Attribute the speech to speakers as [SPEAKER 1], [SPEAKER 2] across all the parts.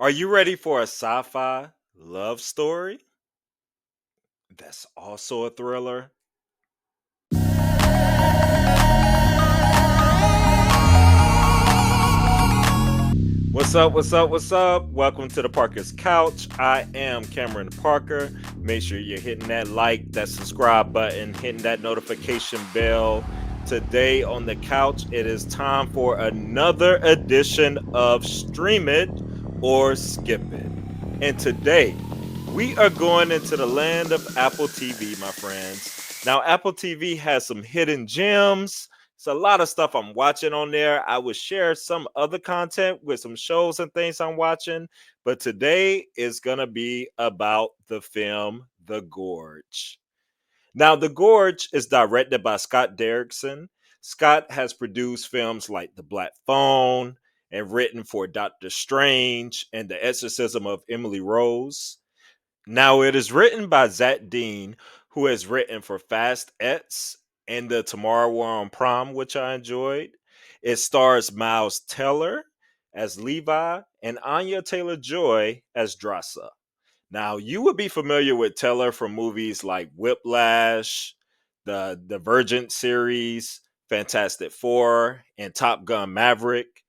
[SPEAKER 1] Are you ready for a sci fi love story that's also a thriller? What's up? What's up? What's up? Welcome to the Parker's Couch. I am Cameron Parker. Make sure you're hitting that like, that subscribe button, hitting that notification bell. Today on the couch, it is time for another edition of Stream It or Skip It. And today, we are going into the land of Apple TV, my friends. Now, Apple TV has some hidden gems. It's a lot of stuff I'm watching on there. I will share some other content with some shows and things I'm watching, but today is going to be about the film The Gorge. Now, The Gorge is directed by Scott Derrickson. Scott has produced films like The Black Phone and written for Doctor Strange and The Exorcism of Emily Rose. Now, it is written by Zach Dean, who has written for Fast X and The Tomorrow War on Prom, which I enjoyed. It stars Miles Teller as Levi and Anya Taylor Joy as Drasa. Now, you would be familiar with Teller from movies like Whiplash, the Divergent series, Fantastic Four, and Top Gun Maverick.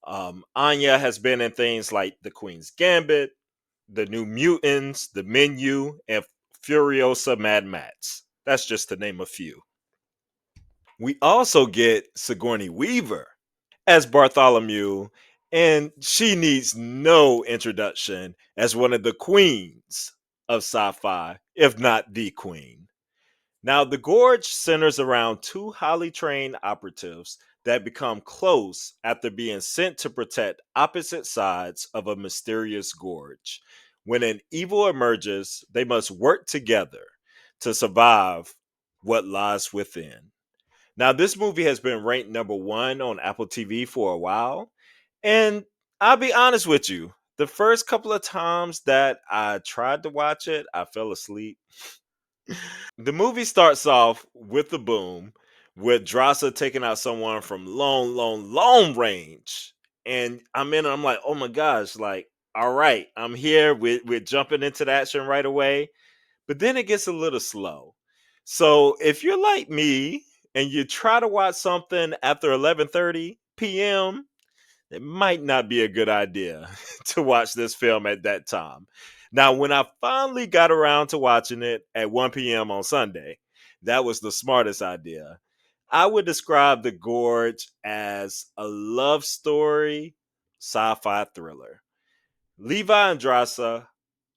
[SPEAKER 1] Anya has been in things like The Queen's Gambit, The New Mutants, The Menu, and Furiosa Mad Max. That's just to name a few. We also get Sigourney Weaver as Bartholomew, and she needs no introduction as one of the queens of sci fi, if not the queen. Now, the Gorge centers around two highly trained operatives that become close after being sent to protect opposite sides of a mysterious gorge. When an evil emerges, they must work together to survive what lies within. Now, this movie has been ranked number one on Apple TV for a while. And I'll be honest with you, the first couple of times that I tried to watch it, I fell asleep. The movie starts off with the boom, with Drasa taking out someone from long range. And I'm like, oh my gosh, like, all right, I'm here. We're jumping into the action right away. But then it gets a little slow. So if you're like me and you try to watch something after 11:30 p.m., it might not be a good idea to watch this film at that time. Now, when I finally got around to watching it at 1 p.m. on Sunday, that was the smartest idea. I would describe The Gorge as a love story sci fi thriller. Levi and Drasa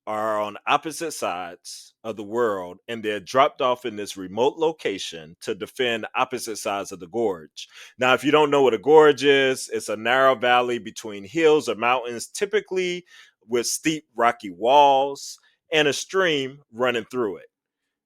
[SPEAKER 1] are on opposite sides of the world and they're dropped off in this remote location to defend opposite sides of the gorge. Now, if you don't know what a gorge is, it's a narrow valley between hills or mountains, typically with steep rocky walls and a stream running through it.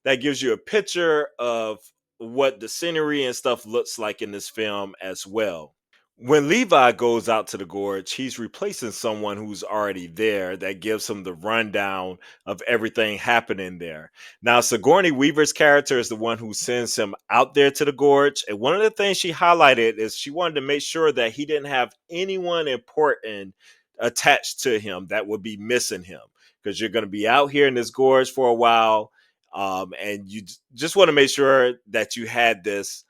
[SPEAKER 1] That gives you a picture of what the scenery and stuff looks like in this film as well. When Levi goes out to the gorge, he's replacing someone who's already there that gives him the rundown of everything happening there. Now, Sigourney Weaver's character is the one who sends him out there to the gorge. And one of the things she highlighted is she wanted to make sure that he didn't have anyone important attached to him that would be missing him because you're going to be out here in this gorge for a while. And you just want to make sure that you had this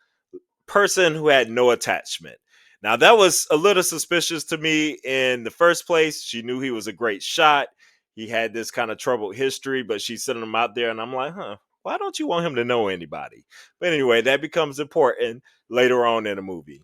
[SPEAKER 1] person who had no attachment. Now, that was a little suspicious to me in the first place. She knew he was a great shot. He had this kind of troubled history, but she's sending him out there, and I'm like, why don't you want him to know anybody? But anyway, that becomes important later on in the movie.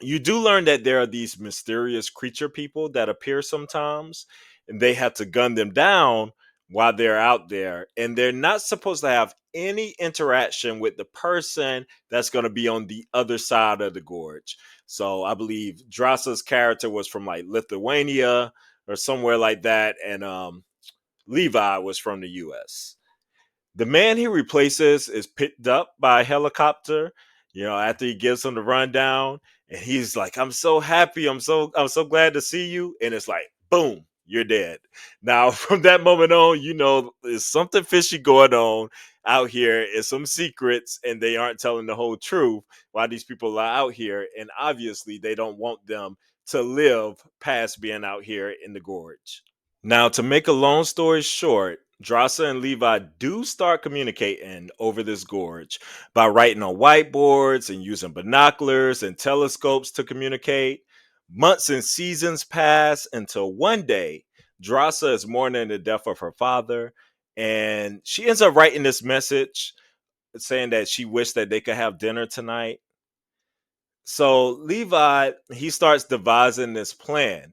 [SPEAKER 1] You do learn that there are these mysterious creature people that appear sometimes, and they have to gun them down while they're out there. And they're not supposed to have any interaction with the person that's going to be on the other side of the gorge. So I believe Drasa's character was from like Lithuania or somewhere like that, and Levi was from the US. The man he replaces is picked up by a helicopter, after he gives him the rundown, and he's like, I'm so happy, I'm so glad to see you. And it's like, boom, you're dead. Now, from that moment on, there's something fishy going on out here. It's some secrets, and they aren't telling the whole truth why these people are out here. And obviously, they don't want them to live past being out here in the gorge. Now, to make a long story short, Drasa and Levi do start communicating over this gorge by writing on whiteboards and using binoculars and telescopes to communicate. Months and seasons pass until one day, Drasa is mourning the death of her father, and she ends up writing this message saying that she wished that they could have dinner tonight. So Levi, he starts devising this plan.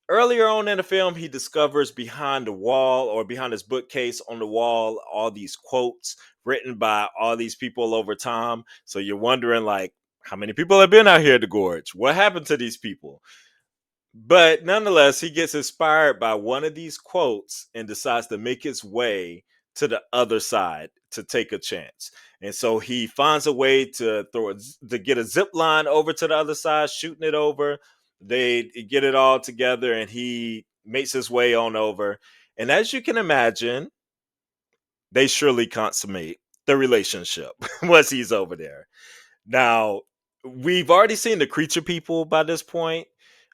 [SPEAKER 1] Earlier on in the film, he discovers behind the wall or behind his bookcase on the wall all these quotes written by all these people over time. So you're wondering, like, how many people have been out here at the gorge? What happened to these people? But nonetheless, he gets inspired by one of these quotes and decides to make his way to the other side to take a chance. And so he finds a way to to get a zip line over to the other side, shooting it over. They get it all together and he makes his way on over. And as you can imagine, they surely consummate the relationship once he's over there. Now, we've already seen the creature people by this point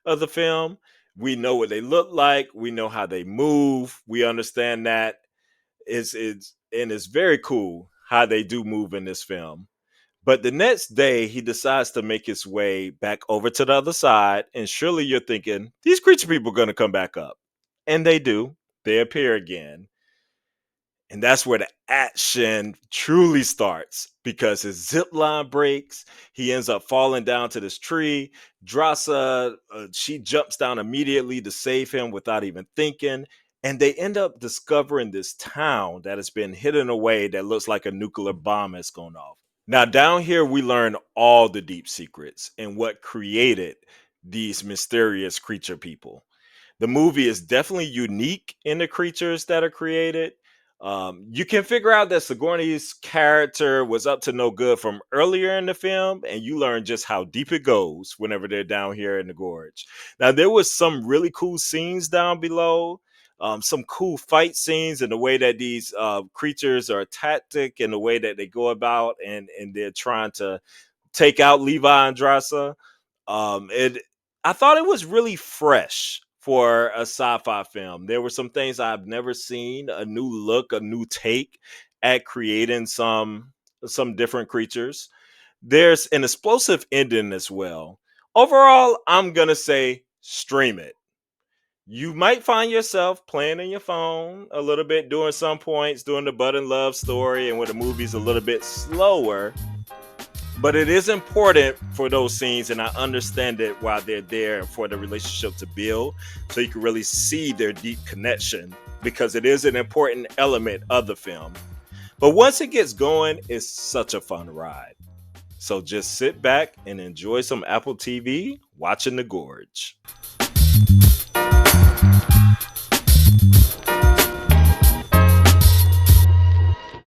[SPEAKER 1] of the film. We know what they look like. We know how they move. We understand that it's very cool how they do move in this film. But the next day, he decides to make his way back over to the other side. And surely you're thinking, these creature people are going to come back up. And they do. They appear again. And that's where the action truly starts because his zip line breaks. He ends up falling down to this tree. Drasa, she jumps down immediately to save him without even thinking. And they end up discovering this town that has been hidden away that looks like a nuclear bomb has gone off. Now, down here, we learn all the deep secrets and what created these mysterious creature people. The movie is definitely unique in the creatures that are created. You can figure out that Sigourney's character was up to no good from earlier in the film, and you learn just how deep it goes whenever they're down here in the gorge. Now, there was some really cool scenes down below, some cool fight scenes, and the way that these creatures are tactic and the way that they go about, and they're trying to take out Levi and Drasa. It I thought it was really fresh for a sci-fi film. There were some things I've never seen, a new look, a new take at creating some different creatures. There's an explosive ending as well. Overall, I'm gonna say stream it. You might find yourself playing in your phone a little bit during some points, doing the Bud and Love story, and when the movie's a little bit slower, but it is important for those scenes, and I understand it while they're there and for the relationship to build, so you can really see their deep connection because it is an important element of the film. But once it gets going, it's such a fun ride. So just sit back and enjoy some Apple TV watching The Gorge.